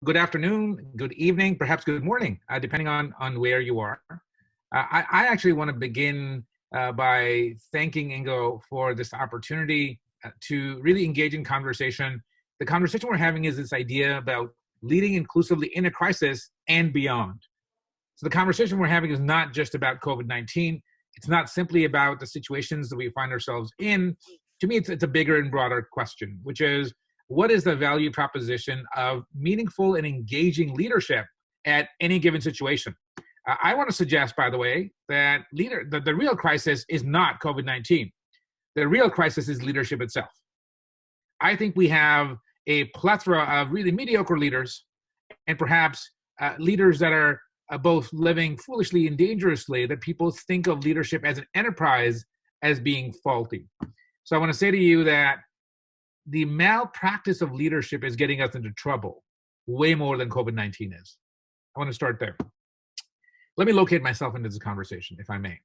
good afternoon, good evening, perhaps good morning, depending on where you are. I actually want to begin by thanking Ingo for this opportunity to really engage in conversation. The conversation we're having is this idea about leading inclusively in a crisis and beyond. So the conversation we're having is not just about COVID-19. It's not simply about the situations that we find ourselves in. To me, it's a bigger and broader question, which is, what is the value proposition of meaningful and engaging leadership at any given situation? I want to suggest, by the way, that the real crisis is not COVID-19. The real crisis is leadership itself. I think we have a plethora of really mediocre leaders and perhaps leaders that are both living foolishly and dangerously, that people think of leadership as an enterprise as being faulty. So I want to say to you that the malpractice of leadership is getting us into trouble way more than COVID-19 is. I want to start there. Let me locate myself into this conversation, if I may.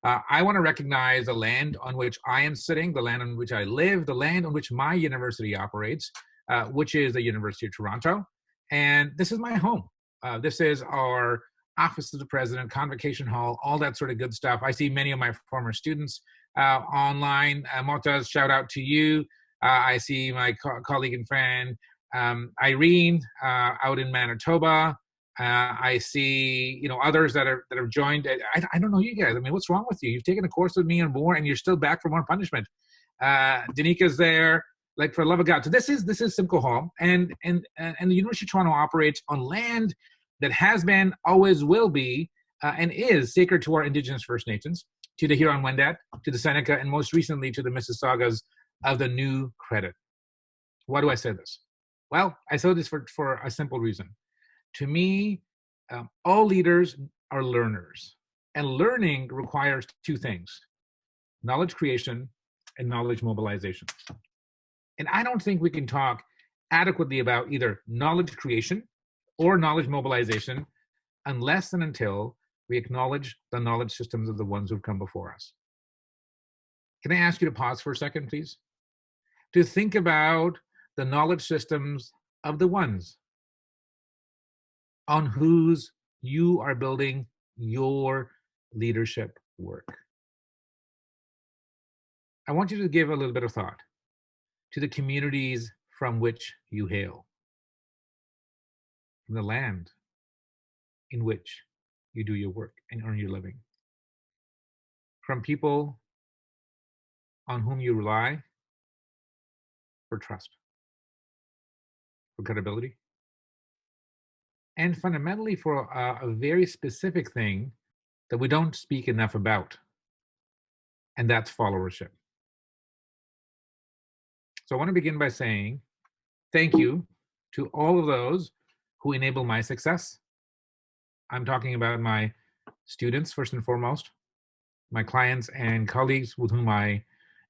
I want to recognize the land on which I am sitting, the land on which I live, the land on which my university operates, which is the University of Toronto. And this is my home. This is our office of the president, convocation hall, all that sort of good stuff. I see many of my former students online. Motaz, shout out to you. I see my colleague and friend Irene out in Manitoba. I see others that have joined. I don't know you guys. I mean, what's wrong with you? You've taken a course with me and more, and you're still back for more punishment. Danika's there. Like, for the love of God. So this is Simcoe Hall, and the University of Toronto operates on land that has been, always will be, and is sacred to our Indigenous First Nations, to the Huron-Wendat, to the Seneca, and most recently to the Mississaugas of the New Credit. Why do I say this? Well, I say this for a simple reason. To me, all leaders are learners, and learning requires two things: knowledge creation and knowledge mobilization. And I don't think we can talk adequately about either knowledge creation or knowledge mobilization unless and until we acknowledge the knowledge systems of the ones who've come before us. Can I ask you to pause for a second, please? To think about the knowledge systems of the ones on whose you are building your leadership work. I want you to give a little bit of thought to the communities from which you hail, from the land in which you do your work and earn your living, from people on whom you rely for trust, for credibility, and fundamentally for a very specific thing that we don't speak enough about, and that's followership. So I want to begin by saying thank you to all of those who enable my success. I'm talking about my students first and foremost, my clients and colleagues with whom I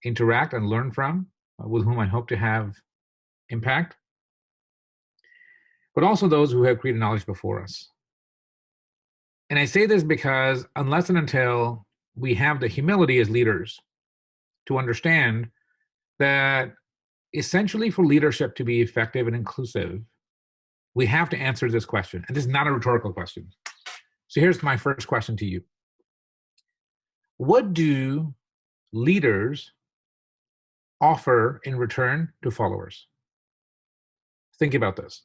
interact and learn from, with whom I hope to have impact, but also those who have created knowledge before us. And I say this because unless and until we have the humility as leaders to understand that essentially for leadership to be effective and inclusive, we have to answer this question. And this is not a rhetorical question. So here's my first question to you. What do leaders offer in return to followers? Think about this.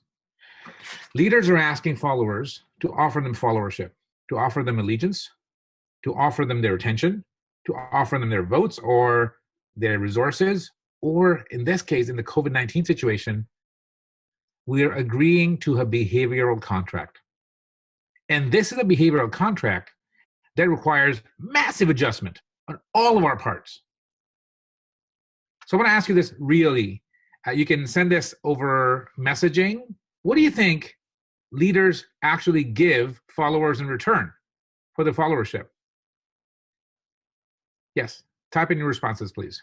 Leaders are asking followers to offer them followership, to offer them allegiance, to offer them their attention, to offer them their votes or their resources, or in this case, in the COVID-19 situation, we are agreeing to a behavioral contract. And this is a behavioral contract that requires massive adjustment on all of our parts. So I want to ask you this really. You can send this over messaging. What do you think leaders actually give followers in return for the followership? Yes, type in your responses, please.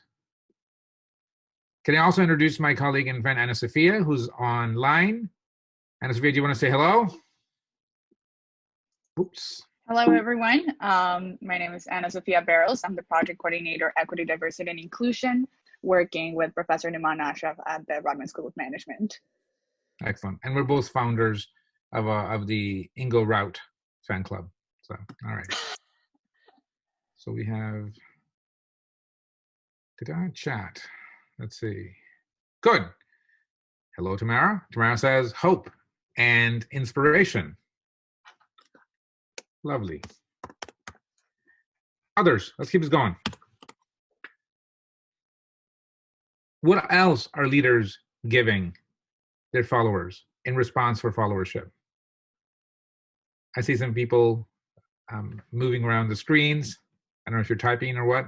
Can I also introduce my colleague and friend, Anna Sophia, who's online? Anna Sophia, do you want to say hello? Oops. Hello, everyone. My name is Anna Sophia Barros. I'm the project coordinator, Equity, Diversity, and Inclusion, working with Professor Nouman Ashraf at the Rotman School of Management. Excellent. And we're both founders of the Ingo Route fan club. So, all right. So we have, did I chat? Let's see. Good. Hello, Tamara. Tamara says hope and inspiration. Lovely. Others, let's keep this going. What else are leaders giving their followers in response for followership? I see some people moving around the screens. I don't know if you're typing or what.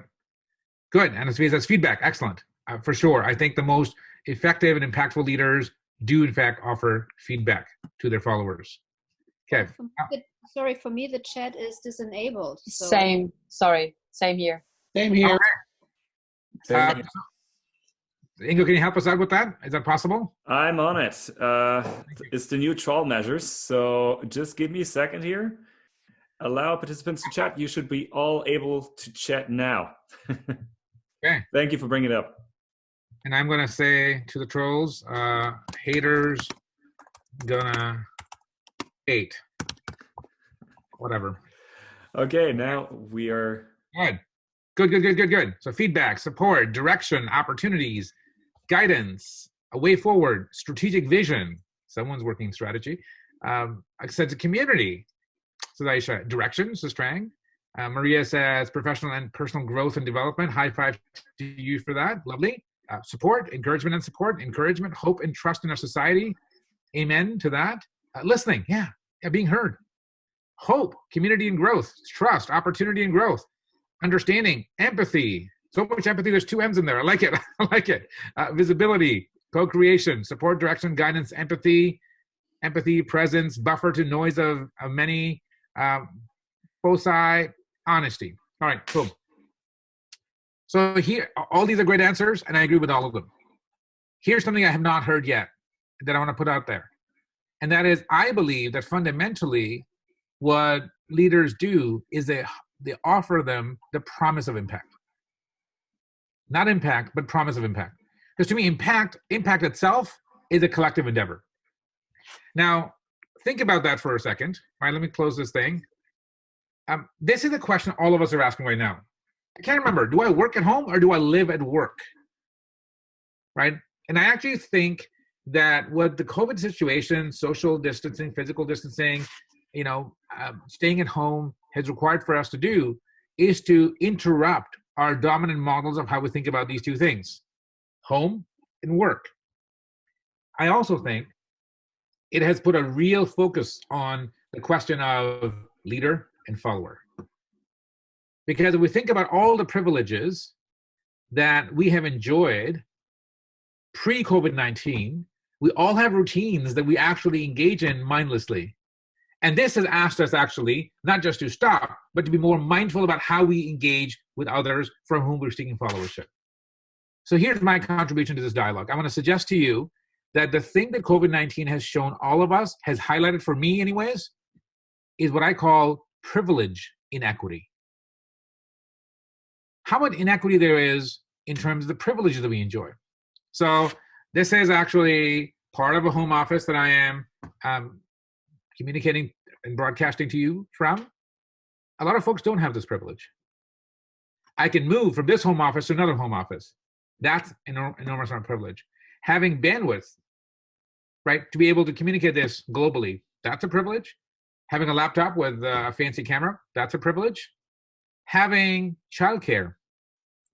Good, and that's feedback, excellent. For sure, I think the most effective and impactful leaders do in fact offer feedback to their followers. Okay. Sorry, for me the chat is disenabled. So. Same, sorry, same here. Same here. Okay. Ingo, can you help us out with that? Is that possible? I'm on it. It's the new troll measures, so just give me a second here. Allow participants to chat. You should be all able to chat now. Okay. Thank you for bringing it up. And I'm going to say to the trolls, haters gonna hate. Whatever. Okay, now we are... Good. So feedback, support, direction, opportunities, guidance, a way forward, strategic vision. Someone's working strategy. A sense of community. So Aisha, direction, so Strang. Maria says professional and personal growth and development. High five to you for that. Lovely. Support, encouragement and support, encouragement, hope and trust in our society. Amen to that. Listening, yeah, being heard. Hope, community and growth, trust, opportunity and growth. Understanding, empathy. So much empathy, there's two M's in there. I like it. I like it. Visibility, co-creation, support, direction, guidance, empathy, presence, buffer to noise of many, foci, honesty. All right, cool. So here, all these are great answers, and I agree with all of them. Here's something I have not heard yet that I want to put out there. And that is, I believe that fundamentally what leaders do is they offer them the promise of impact. Not impact, but promise of impact. Because to me, impact itself is a collective endeavor. Now, think about that for a second. All right, let me close this thing. This is a question all of us are asking right now. I can't remember, do I work at home or do I live at work? Right? And I actually think that what the COVID situation, social distancing, physical distancing, staying at home has required for us to do is to interrupt our dominant models of how we think about these two things, home and work. I also think it has put a real focus on the question of leader and follower. Because if we think about all the privileges that we have enjoyed pre-COVID-19, we all have routines that we actually engage in mindlessly. And this has asked us actually, not just to stop, but to be more mindful about how we engage with others from whom we're seeking followership. So here's my contribution to this dialogue. I want to suggest to you that the thing that COVID-19 has shown all of us, has highlighted for me anyways, is what I call privilege inequity. How much inequity there is in terms of the privileges that we enjoy. So this is actually part of a home office that I am communicating and broadcasting to you from. A lot of folks don't have this privilege. I can move from this home office to another home office. That's an enormous amount of privilege. Having bandwidth, right, to be able to communicate this globally, that's a privilege. Having a laptop with a fancy camera, that's a privilege. Having childcare,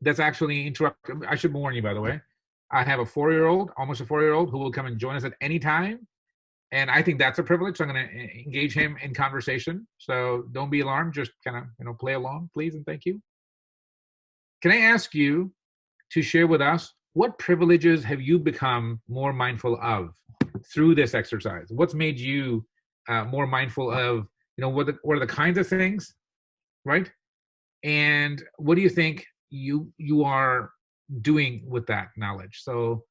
that's actually interrupted. I should warn you, by the way. I have a 4-year-old, almost a 4-year-old, who will come and join us at any time. And I think that's a privilege. So I'm going to engage him in conversation. So don't be alarmed. Just kind of, play along, please, and thank you. Can I ask you to share with us what privileges have you become more mindful of through this exercise? What's made you more mindful of, what are the kinds of things, right? And what do you think you are doing with that knowledge? So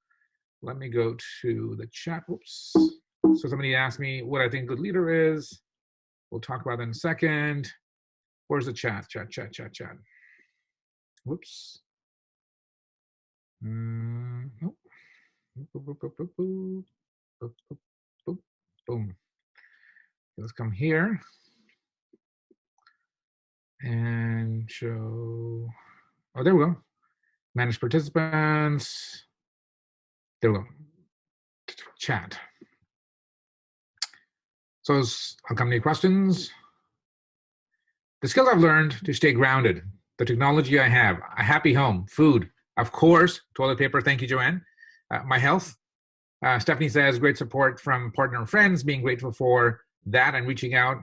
let me go to the chat. Oops. So somebody asked me what I think a good leader is. We'll talk about that in a second. Where's the chat? Chat. Whoops. Nope. let's come here and show, oh, there we go. Manage participants. There we go. Chat. So I'll come to your questions. The skills I've learned to stay grounded, the technology I have, a happy home, food, of course, toilet paper, thank you, Joanne. My health. Stephanie says, great support from partner and friends, being grateful for that and reaching out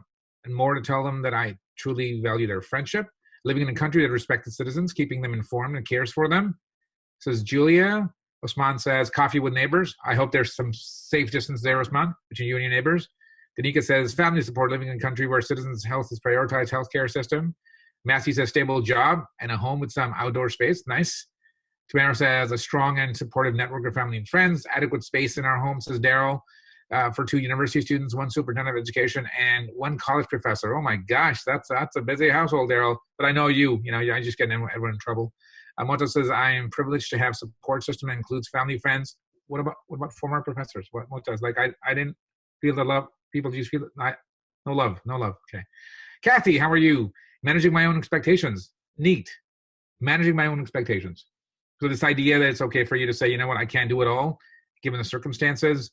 and more to tell them that I truly value their friendship. Living in a country that respects its citizens, keeping them informed and cares for them. Says Julia. Osman says, coffee with neighbors. I hope there's some safe distance there, Osman, between you and your neighbors. Danica says, family support, living in a country where citizens' health is prioritized healthcare system. Matthew says, stable job and a home with some outdoor space. Nice. Tamara says, a strong and supportive network of family and friends. Adequate space in our home, says Daryl, for 2 university students, 1 superintendent of education, and 1 college professor. Oh my gosh, that's a busy household, Daryl. But I know you I just get everyone in trouble. Moto says, I am privileged to have support system that includes family, friends. What about former professors? What does, like, I didn't feel the love. People just feel no love. Okay. Kathy, how are you? Managing my own expectations. Neat. Managing my own expectations. So this idea that it's okay for you to say, you know what, I can't do it all, given the circumstances.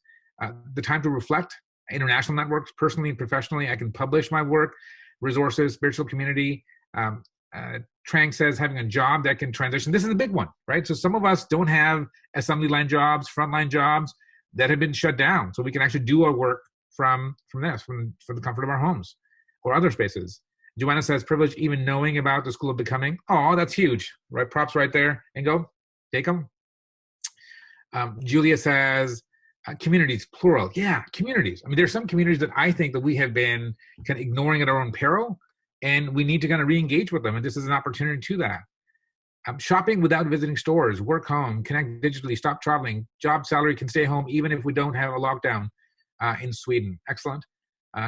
The time to reflect. International networks, personally and professionally, I can publish my work. Resources, spiritual community. Trang says having a job that can transition. This is a big one, right? So some of us don't have assembly line jobs, frontline jobs that have been shut down. So we can actually do our work from the comfort of our homes or other spaces. Joanna says, privilege even knowing about the School of Becoming. Oh, that's huge, right? Props right there. And go, take them. Julia says, communities, plural. Yeah, communities. I mean, there's some communities that I think that we have been kind of ignoring at our own peril, and we need to kind of re-engage with them. And this is an opportunity to that. Shopping without visiting stores, work home, connect digitally, stop traveling, job salary can stay home even if we don't have a lockdown in Sweden. Excellent.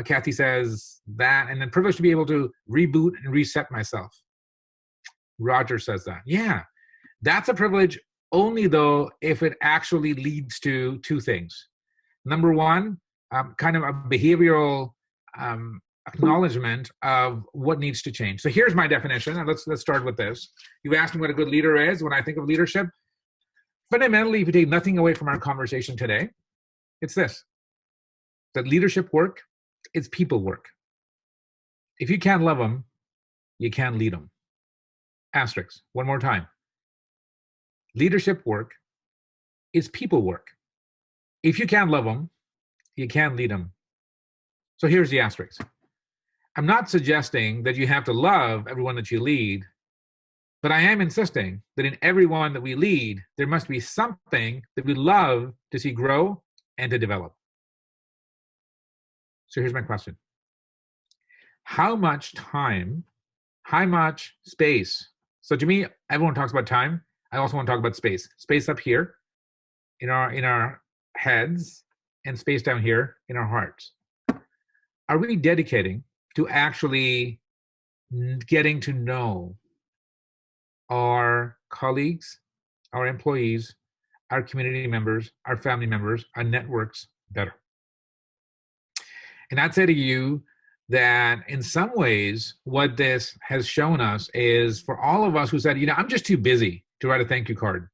Kathy says that, and then privileged to be able to reboot and reset myself. Roger says that. Yeah, that's a privilege only though if it actually leads to 2 things. Number 1, kind of a behavioral acknowledgement of what needs to change. So here's my definition, and let's start with this. You asked me what a good leader is. When I think of leadership, fundamentally, if you take nothing away from our conversation today, it's this: that leadership work is people work. If you can't love them, you can't lead them. Asterisk. One more time. Leadership work is people work. If you can't love them, you can't lead them. So here's the asterisk. I'm not suggesting that you have to love everyone that you lead, but I am insisting that in everyone that we lead, there must be something that we love to see grow and to develop. So here's my question. How much time, how much space? So to me, everyone talks about time. I also want to talk about space. Space up here in our heads and space down here in our hearts. Are we dedicating to actually getting to know our colleagues, our employees, our community members, our family members, our networks better? And I'd say to you that in some ways, what this has shown us is for all of us who said, I'm just too busy to write a thank you card,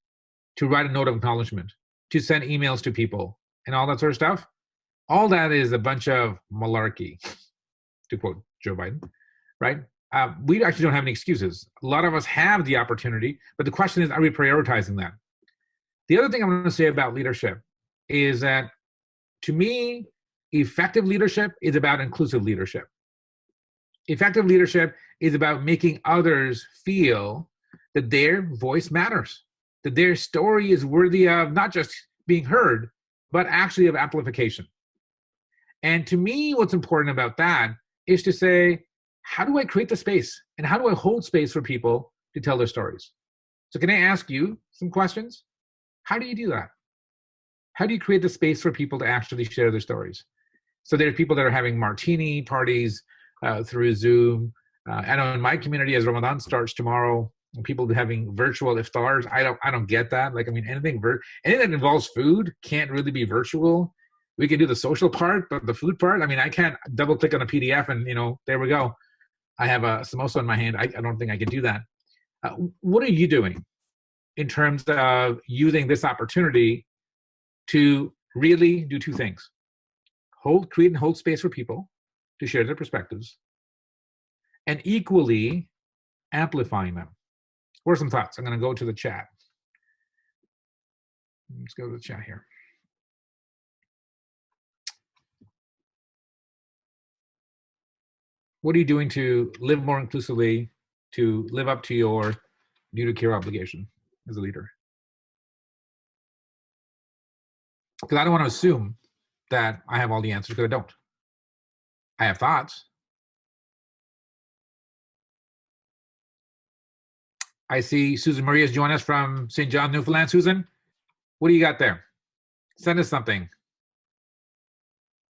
to write a note of acknowledgement, to send emails to people, and all that sort of stuff. All that is a bunch of malarkey, to quote Joe Biden, right? We actually don't have any excuses. A lot of us have the opportunity, but the question is, are we prioritizing that? The other thing I'm going to say about leadership is that, to me, effective leadership is about inclusive leadership. Effective leadership is about making others feel that their voice matters, that their story is worthy of not just being heard, but actually of amplification. And to me, what's important about that is to say, how do I create the space? And how do I hold space for people to tell their stories? So can I ask you some questions? How do you do that? How do you create the space for people to actually share their stories? So there are people that are having martini parties through Zoom. I know in my community, as Ramadan starts tomorrow, people having virtual iftars. I don't get that. Like, I mean, anything that involves food can't really be virtual. We can do the social part, but the food part, I mean, I can't double click on a PDF and, there we go. I have a samosa in my hand. I don't think I can do that. What are you doing in terms of using this opportunity to really do two things? Create and hold space for people to share their perspectives, and equally amplifying them. What are some thoughts? I'm going to go to the chat. Let's go to the chat here. What are you doing to live more inclusively, to live up to your duty to care obligation as a leader? Because I don't want to assume that I have all the answers, because I don't. I have thoughts. I see Susan Marie has joined us from St. John, Newfoundland. Susan, what do you got there? Send us something.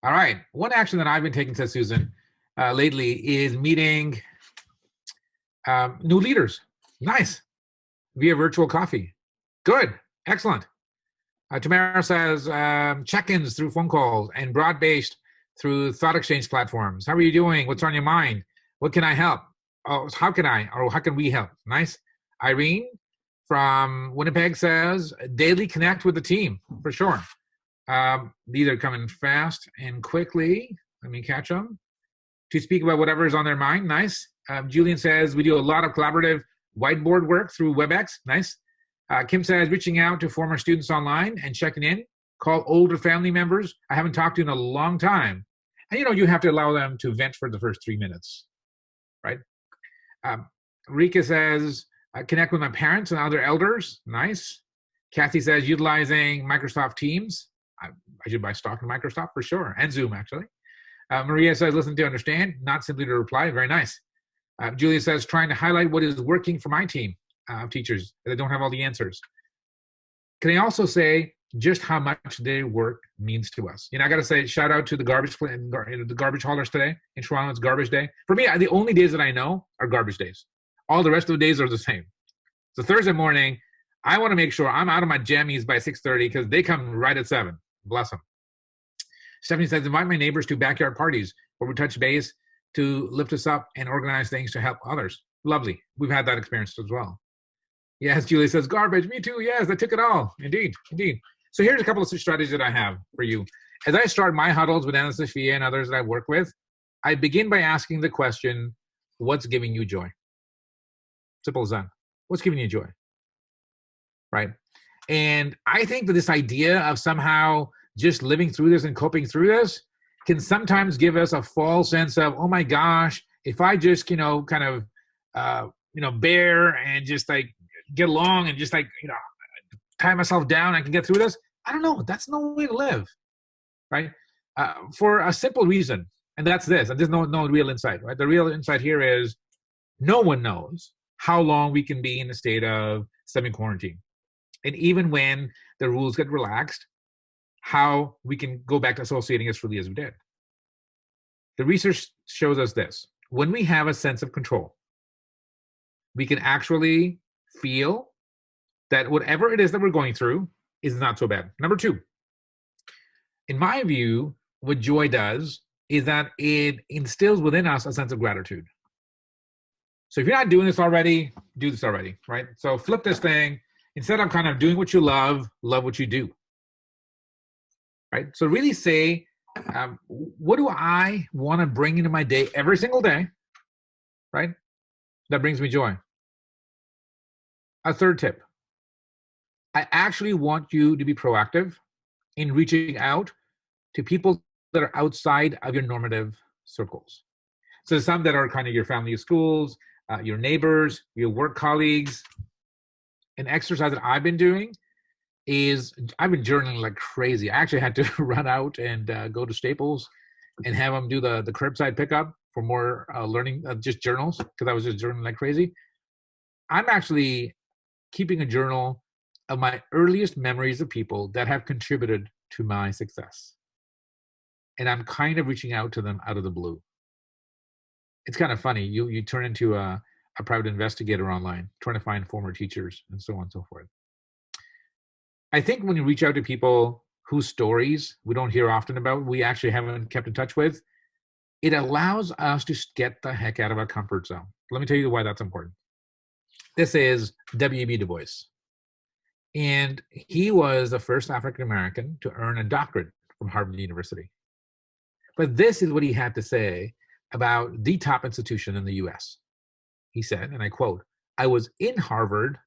All right. One action that I've been taking, says Susan, lately is meeting new leaders. Nice. Via virtual coffee. Good. Excellent. Tamara says check-ins through phone calls and broad-based through thought exchange platforms. How are you doing? What's on your mind? What can I help? Oh, how can we help? Nice. Irene from Winnipeg says daily connect with the team, for sure. These are coming fast and quickly. Let me catch them. To speak about whatever is on their mind. Nice. Julian says we do a lot of collaborative whiteboard work through WebEx. Nice. Kim says reaching out to former students online and checking in. Call older family members I haven't talked to in a long time. And you have to allow them to vent for the first 3 minutes, right? Rika says connect with my parents and other elders. Nice. Kathy says utilizing Microsoft Teams. I should buy stock in Microsoft for sure, and Zoom actually. Maria says listen to understand, not simply to reply. Very nice. Julia says trying to highlight what is working for my team of teachers that don't have all the answers. Can I also say just how much their work means to us? I got to say shout out to the garbage haulers today in Toronto. It's garbage day. For me, the only days that I know are garbage days. All the rest of the days are the same. So Thursday morning, I want to make sure I'm out of my jammies by 6:30 because they come right at 7. Bless them. Stephanie says, invite my neighbors to backyard parties where we touch base to lift us up and organize things to help others. Lovely. We've had that experience as well. Yes, Julie says, garbage. Me too. Yes, I took it all. Indeed, indeed. So here's a couple of strategies that I have for you. As I start my huddles with Anna Sophia and others that I work with, I begin by asking the question, what's giving you joy? Simple as that. What's giving you joy? Right? And I think that this idea of somehow just living through this and coping through this can sometimes give us a false sense of, oh my gosh, if I just, bear and just like get along and just like, tie myself down, I can get through this. I don't know. That's no way to live, right? For a simple reason, and that's this. And there's no real insight, right? The real insight here is no one knows how long we can be in a state of semi-quarantine. And even when the rules get relaxed, how we can go back to associating as freely as we did. The research shows us this. When we have a sense of control, we can actually feel that whatever it is that we're going through is not so bad. Number 2, in my view, what joy does is that it instills within us a sense of gratitude. So if you're not doing this already, do this already, right? So flip this thing. Instead of kind of doing what you love what you do. Right? So really say, what do I want to bring into my day every single day, right? That brings me joy. A third tip. I actually want you to be proactive in reaching out to people that are outside of your normative circles. So some that are kind of your family of schools, your neighbors, your work colleagues. An exercise that I've been doing is I've been journaling like crazy. I actually had to run out and go to Staples and have them do the curbside pickup for more learning, just journals, because I was just journaling like crazy. I'm actually keeping a journal of my earliest memories of people that have contributed to my success. And I'm kind of reaching out to them out of the blue. It's kind of funny. You turn into a private investigator online, trying to find former teachers and so on and so forth. I think when you reach out to people whose stories we don't hear often about, we actually haven't kept in touch with, it allows us to get the heck out of our comfort zone. Let me tell you why that's important. This is W.E.B. Du Bois. And he was the first African-American to earn a doctorate from Harvard University. But this is what he had to say about the top institution in the US. He said, and I quote, "I was in Harvard,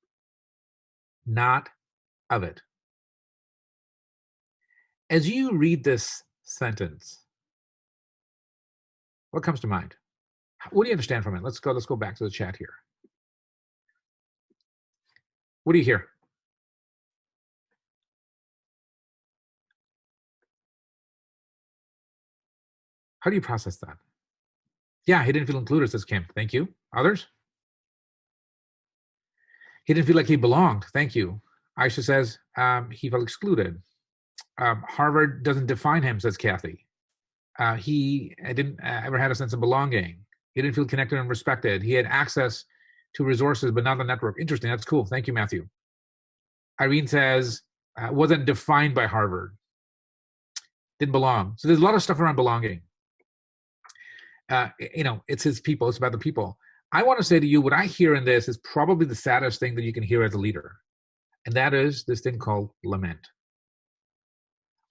not of it." As you read this sentence, what comes to mind? What do you understand from it? Let's go back to the chat here. What do you hear? How do you process that? Yeah, he didn't feel included, says Kim. Thank you. Others? He didn't feel like he belonged. Thank you. Aisha says he felt excluded. Harvard doesn't define him, says Kathy. He didn't ever had a sense of belonging. He didn't feel connected and respected. He had access to resources, but not the network. Interesting. That's cool. Thank you, Matthew. Irene says wasn't defined by Harvard. Didn't belong. So there's a lot of stuff around belonging. It's his people. It's about the people. I want to say to you, what I hear in this is probably the saddest thing that you can hear as a leader. And that is this thing called lament.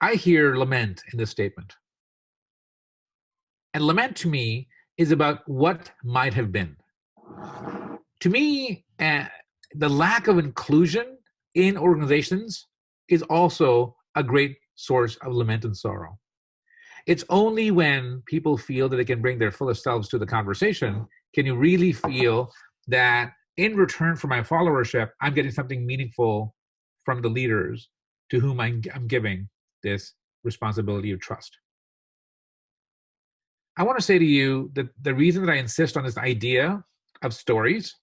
I hear lament in this statement. And lament to me is about what might have been. To me, the lack of inclusion in organizations is also a great source of lament and sorrow. It's only when people feel that they can bring their fullest selves to the conversation can you really feel that in return for my followership, I'm getting something meaningful from the leaders to whom I'm giving this responsibility of trust. I want to say to you that the reason that I insist on this idea of stories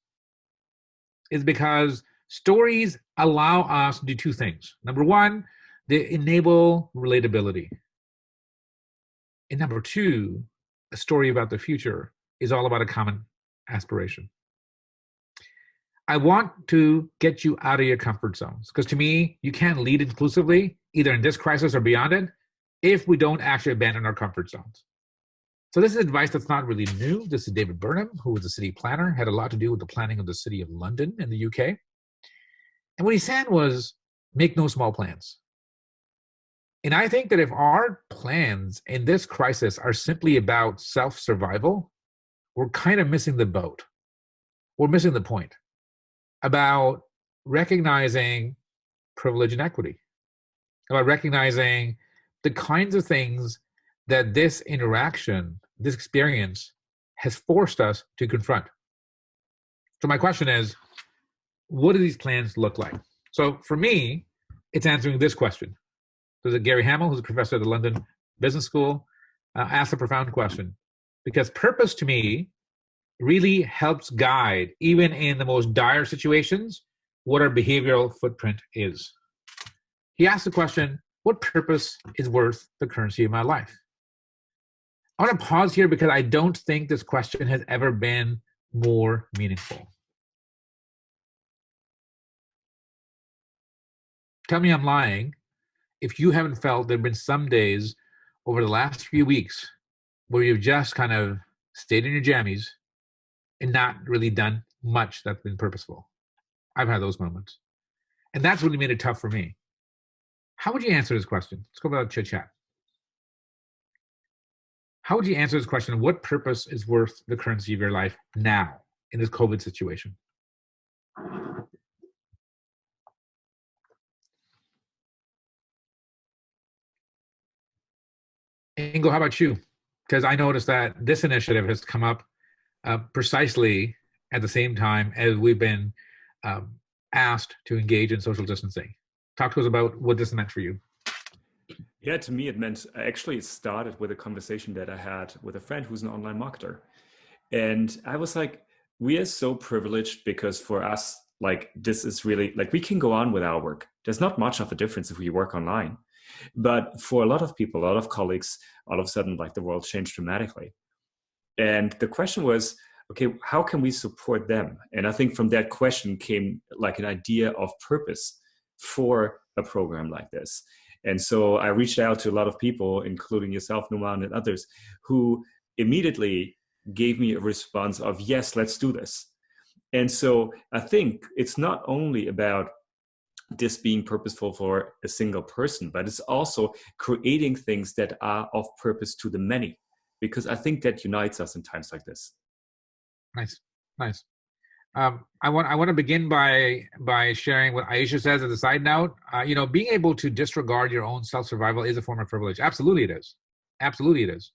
is because stories allow us to do two things. Number one, they enable relatability. And number two, a story about the future is all about a common aspiration. I want to get you out of your comfort zones because to me, you can't lead inclusively, either in this crisis or beyond it, if we don't actually abandon our comfort zones. So this is advice that's not really new. This is David Burnham, who was a city planner, had a lot to do with the planning of the city of London in the UK. And what he said was, make no small plans. And I think that if our plans in this crisis are simply about self-survival, we're kind of missing the boat. We're missing the point about recognizing privilege and equity, about recognizing the kinds of things that this interaction, this experience has forced us to confront. So my question is, what do these plans look like? So for me, it's answering this question. So Gary Hamel, who's a professor at the London Business School, asked a profound question. Because purpose to me really helps guide, even in the most dire situations, what our behavioral footprint is. He asked the question, what purpose is worth the currency of my life? I want to pause here because I don't think this question has ever been more meaningful. Tell me I'm lying if you haven't felt there have been some days over the last few weeks where you've just kind of stayed in your jammies and not really done much that's been purposeful. I've had those moments. And that's really made it tough for me. How would you answer this question? Let's go about chit chat. How would you answer this question? What purpose is worth the currency of your life now in this COVID situation? Ingo, how about you? Because I noticed that this initiative has come up precisely at the same time as we've been asked to engage in social distancing. Talk to us about what this meant for you. Yeah, to me, it meant, actually, it started with a conversation that I had with a friend who's an online marketer. And I was like, we are so privileged because for us, like, this is really, like, we can go on with our work. There's not much of a difference if we work online. But for a lot of people, a lot of colleagues, all of a sudden, like, the world changed dramatically. And the question was, okay, how can we support them? And I think from that question came like an idea of purpose for a program like this. And so I reached out to a lot of people, including yourself, Nouman, and others, who immediately gave me a response of, yes, let's do this. And so I think it's not only about this being purposeful for a single person, but it's also creating things that are of purpose to the many, because I think that unites us in times like this. Nice, nice. I want to begin by sharing what Aisha says as a side note. Being able to disregard your own self-survival is a form of privilege. Absolutely, it is. Absolutely, it is.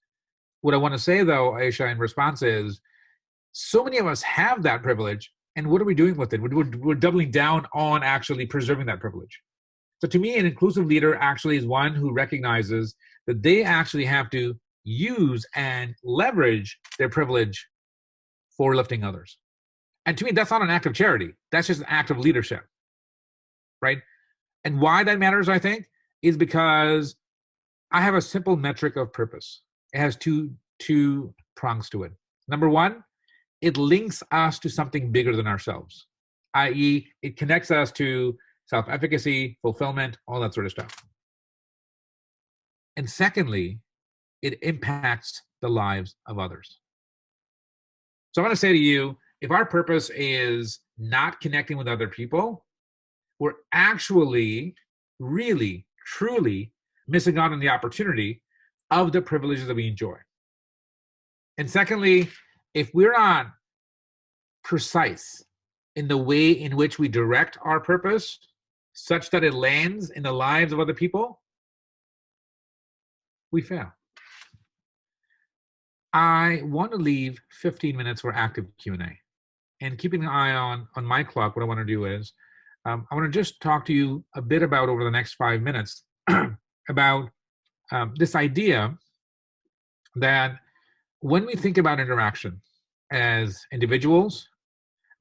What I want to say, though, Aisha, in response is, so many of us have that privilege, and what are we doing with it? We're doubling down on actually preserving that privilege. So to me, an inclusive leader actually is one who recognizes that they actually have to use and leverage their privilege for lifting others. And to me, that's not an act of charity. That's just an act of leadership, right? And why that matters, I think, is because I have a simple metric of purpose. It has two prongs to it. Number one, it links us to something bigger than ourselves, i.e., it connects us to self-efficacy, fulfillment, all that sort of stuff. And secondly, it impacts the lives of others. So I want to say to you, if our purpose is not connecting with other people, we're actually really, truly missing out on the opportunity of the privileges that we enjoy. And secondly, if we're not precise in the way in which we direct our purpose such that it lands in the lives of other people, we fail. I want to leave 15 minutes for active Q&A. And keeping an eye on my clock, what I want to do is, I want to just talk to you a bit about, over the next 5 minutes, about this idea that when we think about interaction as individuals,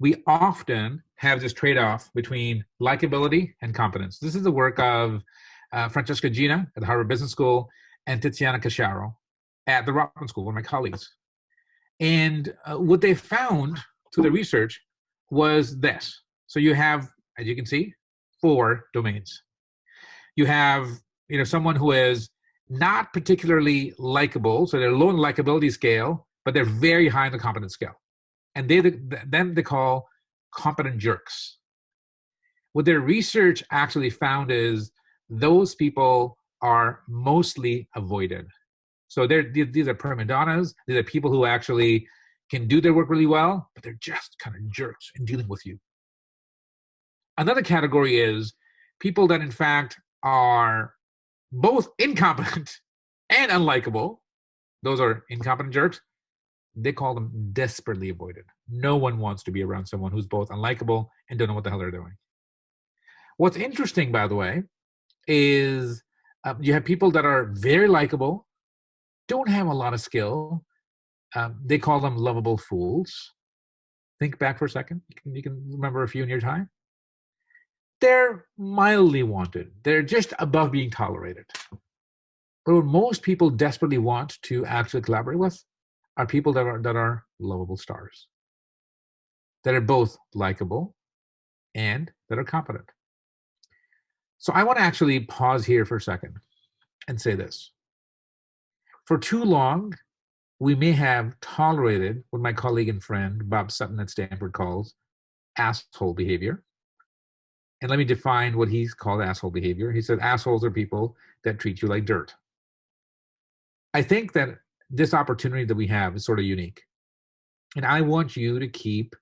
we often have this trade-off between likability and competence. This is the work of Francesca Gina at the Harvard Business School and Tiziana Casciaro at the Rotman School, one of my colleagues. And what they found through the research was this. So you have, as you can see, 4 domains. You have someone who is not particularly likable, so they're low in the likability scale, but they're very high in the competence scale. And then they call competent jerks. What their research actually found is those people are mostly avoided. So these are prima donnas. These are people who actually can do their work really well, but they're just kind of jerks in dealing with you. Another category is people that in fact are both incompetent and unlikable. Those are incompetent jerks. They call them desperately avoided. No one wants to be around someone who's both unlikable and don't know what the hell they're doing. What's interesting, by the way, is you have people that are very likable, don't have a lot of skill. They call them lovable fools. Think back for a second. You can remember a few in your time. They're mildly wanted. They're just above being tolerated. But what most people desperately want to actually collaborate with are people that are lovable stars, that are both likable and that are competent. So I want to actually pause here for a second and say this. For too long, we may have tolerated what my colleague and friend Bob Sutton at Stanford calls asshole behavior. And let me define what he's called asshole behavior. He said assholes are people that treat you like dirt. I think that this opportunity that we have is sort of unique. And I want you to keep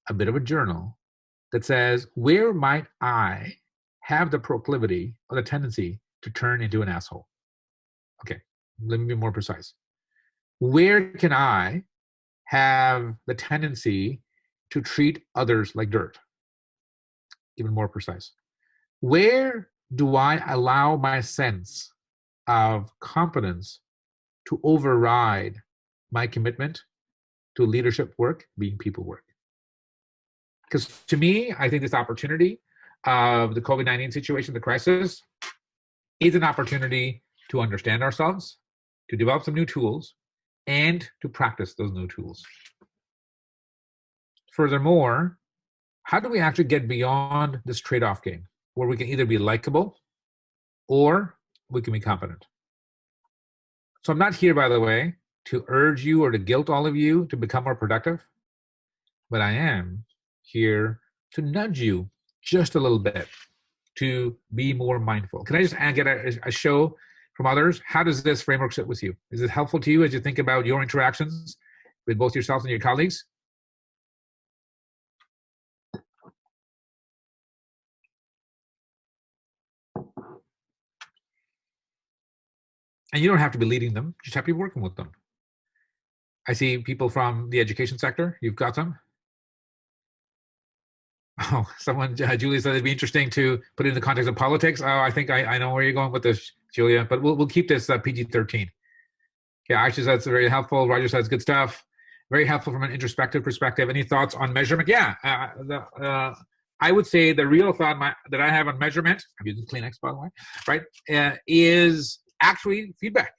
a bit of a journal that says, where might I have the proclivity or the tendency to turn into an asshole? Okay, let me be more precise. Where can I have the tendency to treat others like dirt? Even more precise. Where do I allow my sense of competence to override my commitment to leadership work, being people work? Because to me, I think this opportunity of the COVID-19 situation, the crisis, is an opportunity to understand ourselves, to develop some new tools, and to practice those new tools. Furthermore, how do we actually get beyond this trade-off game where we can either be likable or we can be competent. So I'm not here, by the way, to urge you or to guilt all of you to become more productive, but I am here to nudge you just a little bit to be more mindful. Can I just get a show from others? How does this framework sit with you? Is it helpful to you as you think about your interactions with both yourself and your colleagues? And you don't have to be leading them, just have to be working with them. I see people from the education sector. You've got some? Oh, someone, Julia said it'd be interesting to put it in the context of politics. Oh, I think I know where you're going with this, Julia, but we'll keep this PG-13. Yeah, Aisha said it's very helpful. Roger says good stuff. Very helpful from an introspective perspective. Any thoughts on measurement? Yeah, I would say the real thought that I have on measurement, I'm using Kleenex, by the way, right, is actually feedback.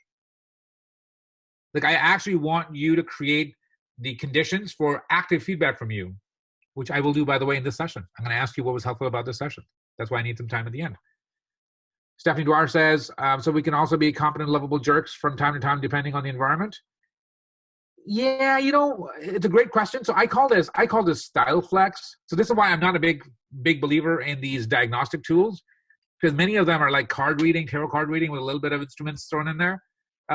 Like, I actually want you to create the conditions for active feedback from you, which I will do, by the way, in this session. I'm going to ask you what was helpful about this session. That's why I need some time at the end. Stephanie Dwyer says, so we can also be competent, lovable jerks from time to time, depending on the environment. Yeah, it's a great question. So I call this style flex. So this is why I'm not a big believer in these diagnostic tools, because many of them are like card reading, tarot card reading with a little bit of instruments thrown in there.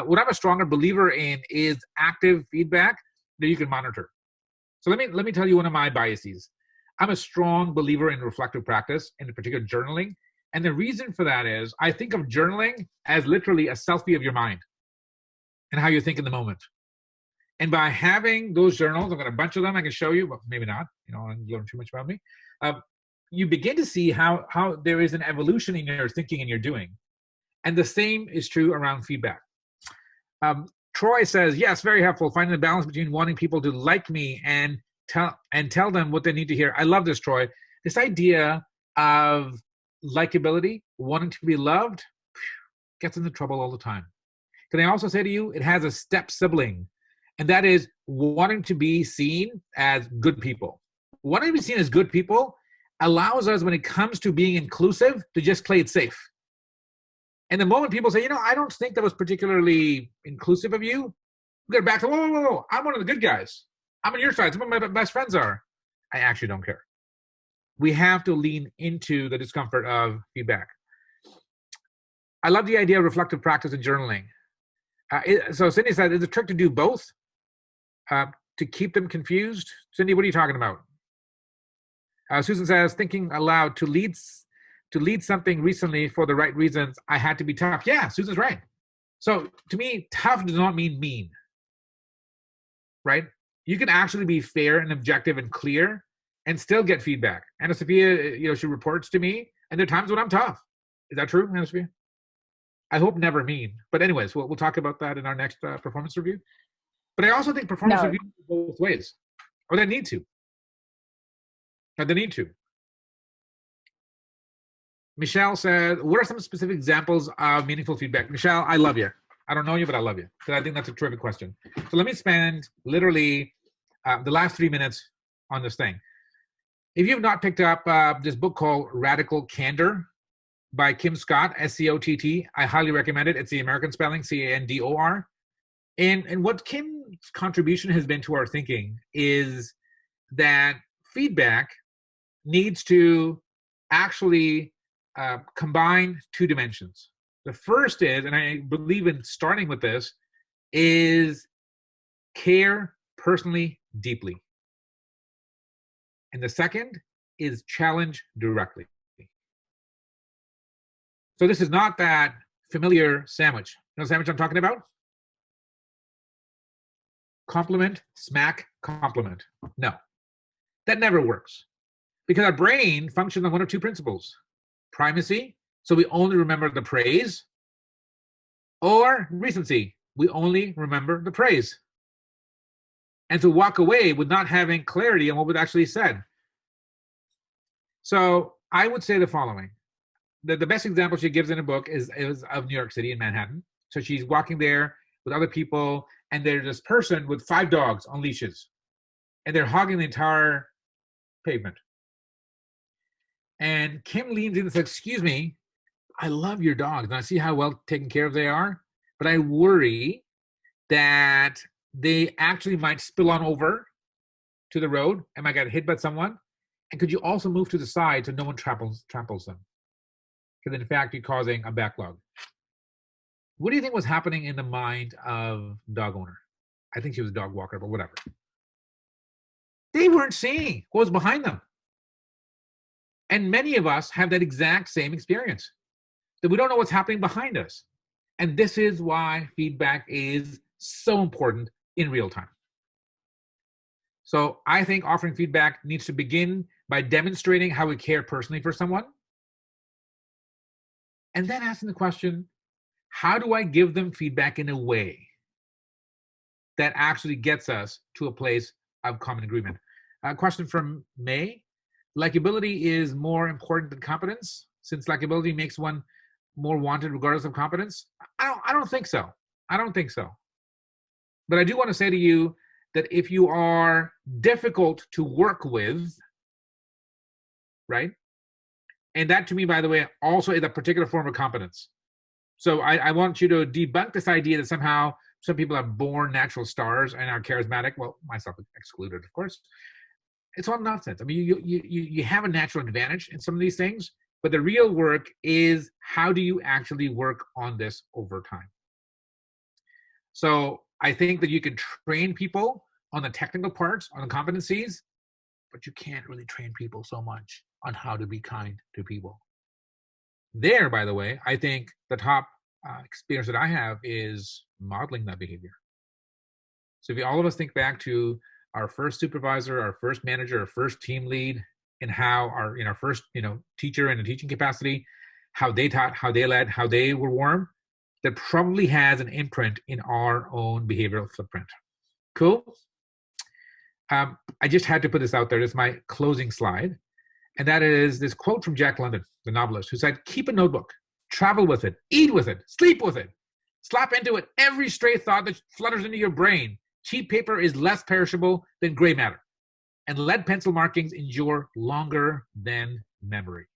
What I'm a stronger believer in is active feedback that you can monitor. So let me tell you one of my biases. I'm a strong believer in reflective practice, in particular journaling. And the reason for that is I think of journaling as literally a selfie of your mind and how you think in the moment. And by having those journals, I've got a bunch of them I can show you, but maybe not, and learn too much about me. You begin to see how there is an evolution in your thinking and your doing. And the same is true around feedback. Troy says, yes, very helpful, finding the balance between wanting people to like me and tell them what they need to hear. I love this, Troy. This idea of likability, wanting to be loved, gets into trouble all the time. Can I also say to you, it has a step sibling, and that is wanting to be seen as good people. Wanting to be seen as good people allows us, when it comes to being inclusive, to just play it safe. And the moment people say, I don't think that was particularly inclusive of you, we get back to, whoa, I'm one of the good guys. I'm on your side. Some of my best friends are. I actually don't care. We have to lean into the discomfort of feedback. I love the idea of reflective practice and journaling. So Cindy said, it's a trick to do both, to keep them confused. Cindy, what are you talking about? Susan says, thinking aloud, to lead something recently for the right reasons, I had to be tough. Yeah, Susan's right. So to me, tough does not mean mean, right? You can actually be fair and objective and clear and still get feedback. Anna Sophia, she reports to me, and there are times when I'm tough. Is that true, Anna Sophia? I hope never mean. But anyways, we'll talk about that in our next performance review. But I also think performance reviews go both ways. Or they need to. Michelle said, what are some specific examples of meaningful feedback? Michelle, I love you. I don't know you, but I love you. Because I think that's a terrific question. So let me spend literally the last 3 minutes on this thing. If you have not picked up this book called Radical Candor by Kim Scott, Scott, I highly recommend it. It's the American spelling, Candor. And what Kim's contribution has been to our thinking is that feedback needs to actually combine two dimensions. The first is, and I believe in starting with this, is care personally, deeply. And the second is challenge directly. So this is not that familiar sandwich. You know the sandwich I'm talking about? Compliment, smack, compliment. No, that never works. Because our brain functions on one of two principles. Primacy, so we only remember the praise, or recency, we only remember the praise. And to walk away with not having clarity on what was actually said. So I would say the following. The best example she gives in a book is of New York City in Manhattan. So she's walking there with other people, and there's this person with 5 dogs on leashes, and they're hogging the entire pavement. And Kim leans in and says, excuse me, I love your dogs and I see how well taken care of they are, but I worry that they actually might spill on over to the road and might get hit by someone. And could you also move to the side so no one tramples them? Because in fact, you're causing a backlog. What do you think was happening in the mind of dog owner? I think she was a dog walker, but whatever. They weren't seeing what was behind them. And many of us have that exact same experience, that we don't know what's happening behind us. And this is why feedback is so important in real time. So I think offering feedback needs to begin by demonstrating how we care personally for someone. And then asking the question, how do I give them feedback in a way that actually gets us to a place of common agreement? A question from May. Likability is more important than competence, since likability makes one more wanted regardless of competence? I don't think so. I don't think so. But I do want to say to you that if you are difficult to work with, right? And that to me, by the way, also is a particular form of competence. So I want you to debunk this idea that somehow some people are born natural stars and are charismatic. Well, myself excluded, of course. It's all nonsense. I mean, you have a natural advantage in some of these things, but the real work is how do you actually work on this over time? So I think that you can train people on the technical parts, on the competencies, but you can't really train people so much on how to be kind to people. There, by the way, I think the top experience that I have is modeling that behavior. So if all of us think back to our first supervisor, our first manager, our first team lead, and how our first teacher in a teaching capacity, how they taught, how they led, how they were warm, that probably has an imprint in our own behavioral footprint. Cool. I just had to put this out there. This is my closing slide. And that is this quote from Jack London, the novelist, who said, keep a notebook, travel with it, eat with it, sleep with it, slap into it every stray thought that flutters into your brain. Cheap paper is less perishable than gray matter, and lead pencil markings endure longer than memory.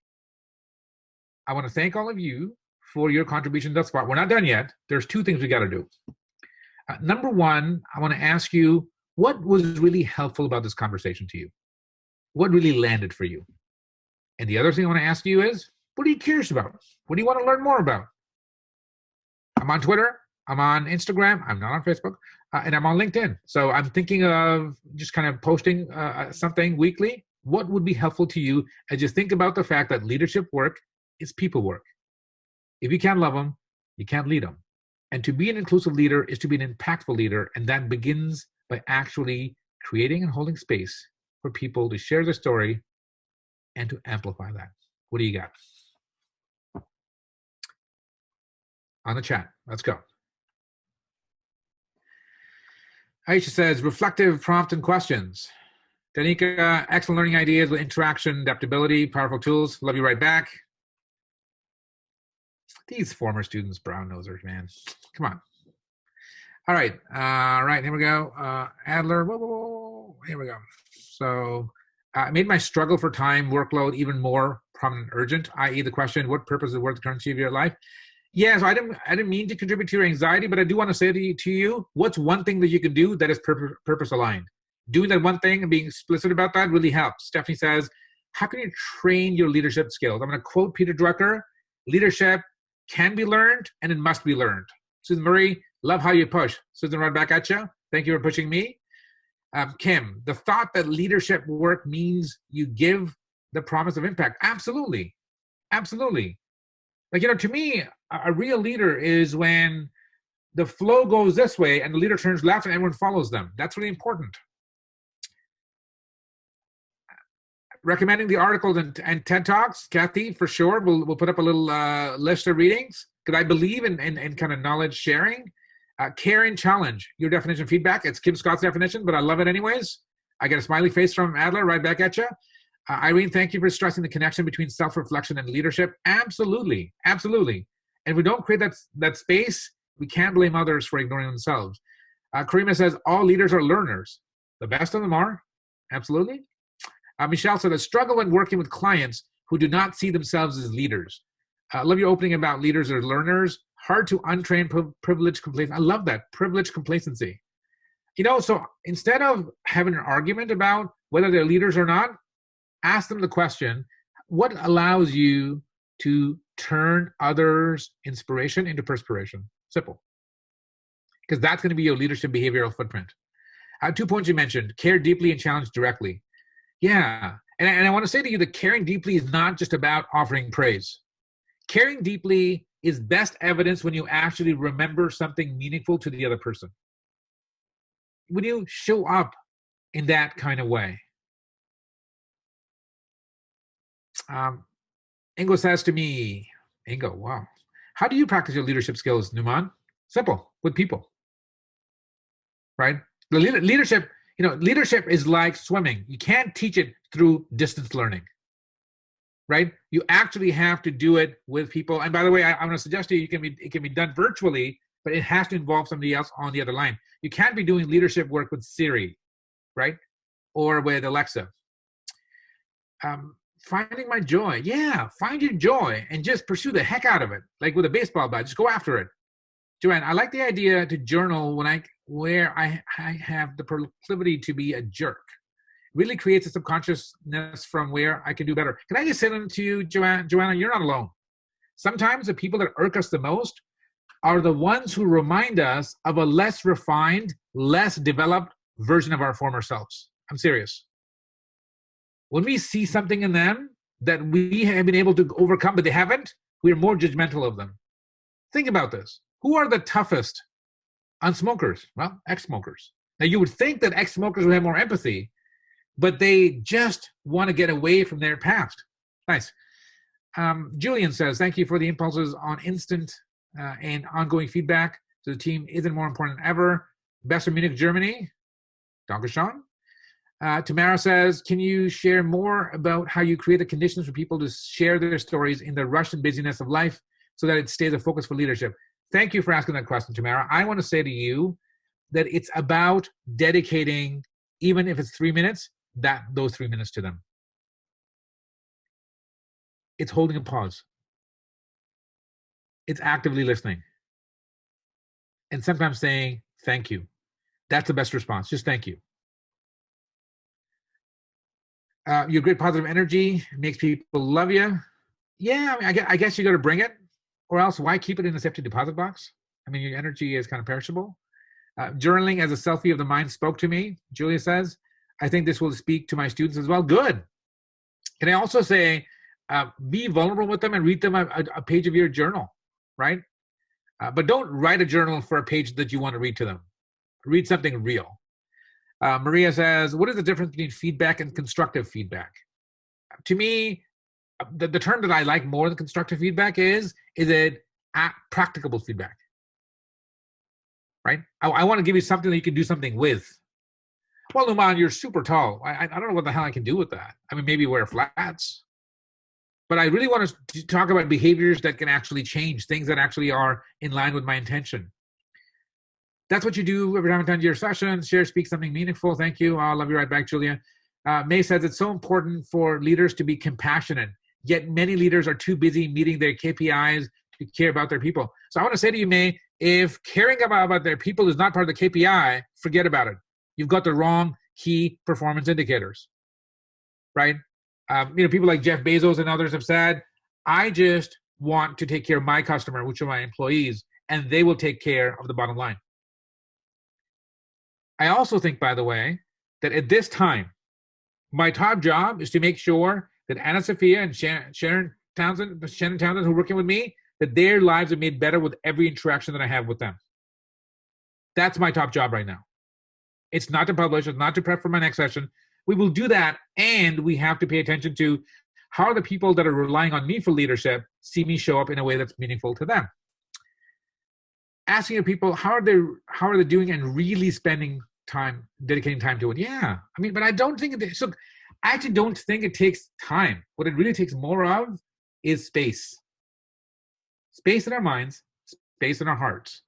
I want to thank all of you for your contribution thus far. We're not done yet. There's two things we got to do. Number one, I want to ask you, what was really helpful about this conversation to you? What really landed for you? And the other thing I want to ask you is, what are you curious about? What do you want to learn more about? I'm on Twitter. I'm on Instagram. I'm not on Facebook. And I'm on LinkedIn. So I'm thinking of just kind of posting something weekly. What would be helpful to you as you think about the fact that leadership work is people work. If you can't love them, you can't lead them. And to be an inclusive leader is to be an impactful leader. And that begins by actually creating and holding space for people to share their story and to amplify that. What do you got? On the chat, let's go. Aisha says, reflective prompt and questions. Danica, excellent learning ideas with interaction, adaptability, powerful tools. Love you right back. These former students, brown nosers, man. Come on. All right, here we go. Adler, whoa, here we go. So I made my struggle for time workload even more prominent and urgent, i.e. the question, what purpose is worth the currency of your life? Yeah, so I didn't mean to contribute to your anxiety, but I do want to say to you, what's one thing that you can do that is purpose aligned? Doing that one thing and being explicit about that really helps. Stephanie says, how can you train your leadership skills? I'm going to quote Peter Drucker, leadership can be learned and it must be learned. Susan Marie, love how you push. Susan, right back at you. Thank you for pushing me. Kim, the thought that leadership work means you give the promise of impact. Absolutely. Absolutely. Like, to me, a real leader is when the flow goes this way and the leader turns left and everyone follows them. That's really important. Recommending the articles and TED Talks, Kathy, for sure. We'll put up a little list of readings because I believe in kind of knowledge sharing. Care and challenge, your definition of feedback. It's Kim Scott's definition, but I love it anyways. I get a smiley face from Adler right back at you. Irene, thank you for stressing the connection between self-reflection and leadership. Absolutely, absolutely. And if we don't create that space, we can't blame others for ignoring themselves. Karima says, all leaders are learners. The best of them are. Absolutely. Michelle said, I struggle when working with clients who do not see themselves as leaders. I love your opening about leaders or learners. Hard to untrain privileged complacency. I love that, privileged complacency. So instead of having an argument about whether they're leaders or not, ask them the question, what allows you to turn others' inspiration into perspiration? Simple. Because that's going to be your leadership behavioral footprint. 2 points you mentioned: care deeply and challenge directly. Yeah, and I want to say to you that caring deeply is not just about offering praise. Caring deeply is best evidence when you actually remember something meaningful to the other person. When you show up in that kind of way. Ingo says to me, Ingo, wow, how do you practice your leadership skills, Nouman? Simple, with people, right? The leadership is like swimming. You can't teach it through distance learning, right? You actually have to do it with people. And by the way, I'm going to suggest to you, it can be done virtually, but it has to involve somebody else on the other line. You can't be doing leadership work with Siri, right? Or with Alexa. Finding my joy. Yeah, find your joy and just pursue the heck out of it. Like with a baseball bat, just go after it. Joanne, I like the idea to journal where I have the proclivity to be a jerk. Really creates a subconsciousness from where I can do better. Can I just say that to you, Joanna, you're not alone. Sometimes the people that irk us the most are the ones who remind us of a less refined, less developed version of our former selves. I'm serious. When we see something in them that we have been able to overcome, but they haven't, we're more judgmental of them. Think about this. Who are the toughest on smokers? Well, ex-smokers. Now, you would think that ex-smokers would have more empathy, but they just want to get away from their past. Nice. Julian says, thank you for the impulses on instant and ongoing feedback to the team isn't more important than ever. Best of Munich, Germany. Dankeschön. Tamara says, can you share more about how you create the conditions for people to share their stories in the rush and busyness of life so that it stays a focus for leadership? Thank you for asking that question, Tamara. I want to say to you that it's about dedicating, even if it's 3 minutes, those 3 minutes to them. It's holding a pause. It's actively listening. And sometimes saying, thank you. That's the best response. Just thank you. Your great positive energy makes people love you. Yeah, I guess you got to bring it, or else why keep it in a safety deposit box? I mean, your energy is kind of perishable. Journaling as a selfie of the mind spoke to me, Julia says. I think this will speak to my students as well. Good. Can I also say, be vulnerable with them and read them a page of your journal, right? But don't write a journal for a page that you want to read to them. Read something real. Maria says, what is the difference between feedback and constructive feedback? To me, the term that I like more than constructive feedback is it practicable feedback, right? I want to give you something that you can do something with. Well, Nouman, you're super tall. I don't know what the hell I can do with that. I mean, maybe wear flats. But I really want to talk about behaviors that can actually change, things that actually are in line with my intention. That's what you do every time I attend your session. Share, speak something meaningful. Thank you. I'll love you right back, Julia. May says it's so important for leaders to be compassionate, yet many leaders are too busy meeting their KPIs to care about their people. So I want to say to you, May, if caring about their people is not part of the KPI, forget about it. You've got the wrong key performance indicators, right? People like Jeff Bezos and others have said, I just want to take care of my customer, which are my employees, and they will take care of the bottom line. I also think, by the way, that at this time, my top job is to make sure that Anna Sophia and Sharon Townsend, who are working with me, that their lives are made better with every interaction that I have with them. That's my top job right now. It's not to publish, it's not to prep for my next session. We will do that, and we have to pay attention to how the people that are relying on me for leadership see me show up in a way that's meaningful to them. Asking your people, how are they doing and really spending time, dedicating time to it? Yeah, but I don't think I actually don't think it takes time. What it really takes more of is space. Space in our minds, space in our hearts.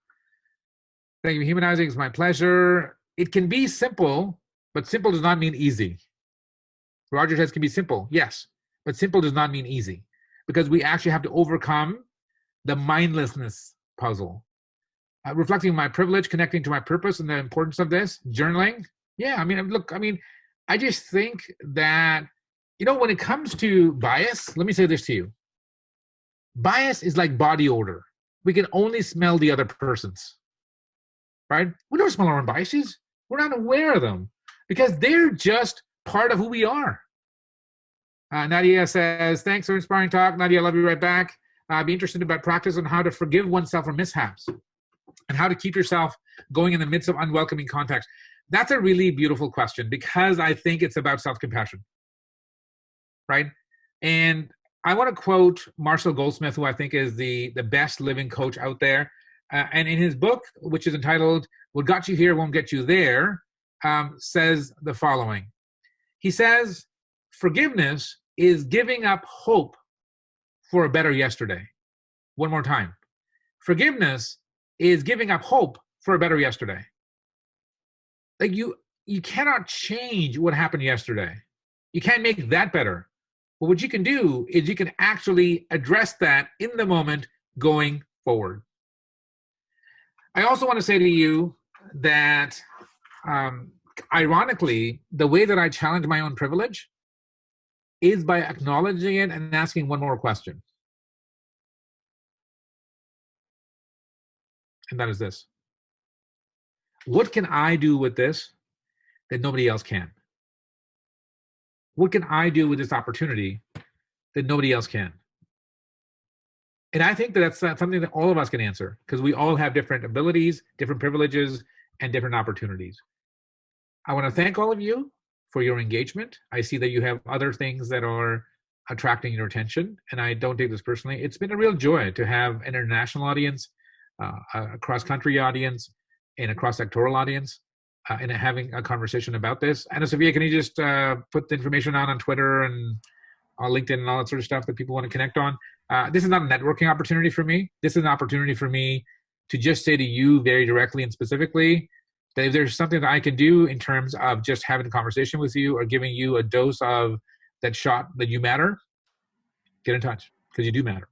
Thank you. Humanizing is my pleasure. It can be simple, but simple does not mean easy. Roger says can be simple, yes, but simple does not mean easy. because we actually have to overcome the mindlessness puzzle. Reflecting my privilege, connecting to my purpose and the importance of this, journaling. Yeah, I mean, look, I just think that, when it comes to bias, let me say this to you. Bias is like body odor. We can only smell the other person's, right? We don't smell our own biases. We're not aware of them because they're just part of who we are. Nadia says, thanks for inspiring talk. Nadia, I love you right back. I'd be interested about practice on how to forgive oneself for mishaps and how to keep yourself going in the midst of unwelcoming context. That's a really beautiful question because I think it's about self-compassion, right? And I want to quote Marshall Goldsmith, who I think is the best living coach out there. And in his book, which is entitled, What Got You Here Won't Get You There, says the following. He says, forgiveness is giving up hope for a better yesterday. One more time. Forgiveness is giving up hope for a better yesterday. Like you cannot change what happened yesterday. You can't make that better. But what you can do is you can actually address that in the moment going forward. I also want to say to you that, ironically, the way that I challenge my own privilege is by acknowledging it and asking one more question. And that is this. What can I do with this that nobody else can? What can I do with this opportunity that nobody else can? And I think that that's something that all of us can answer because we all have different abilities, different privileges, and different opportunities. I want to thank all of you for your engagement. I see that you have other things that are attracting your attention, and I don't take this personally. It's been a real joy to have an international audience, a cross-country audience, and a cross-sectoral audience, and having a conversation about this. Anna Sophia, can you just put the information on Twitter and on LinkedIn and all that sort of stuff that people want to connect on? This is not a networking opportunity for me. This is an opportunity for me to just say to you very directly and specifically that if there's something that I can do in terms of just having a conversation with you or giving you a dose of that shot that you matter, get in touch because you do matter.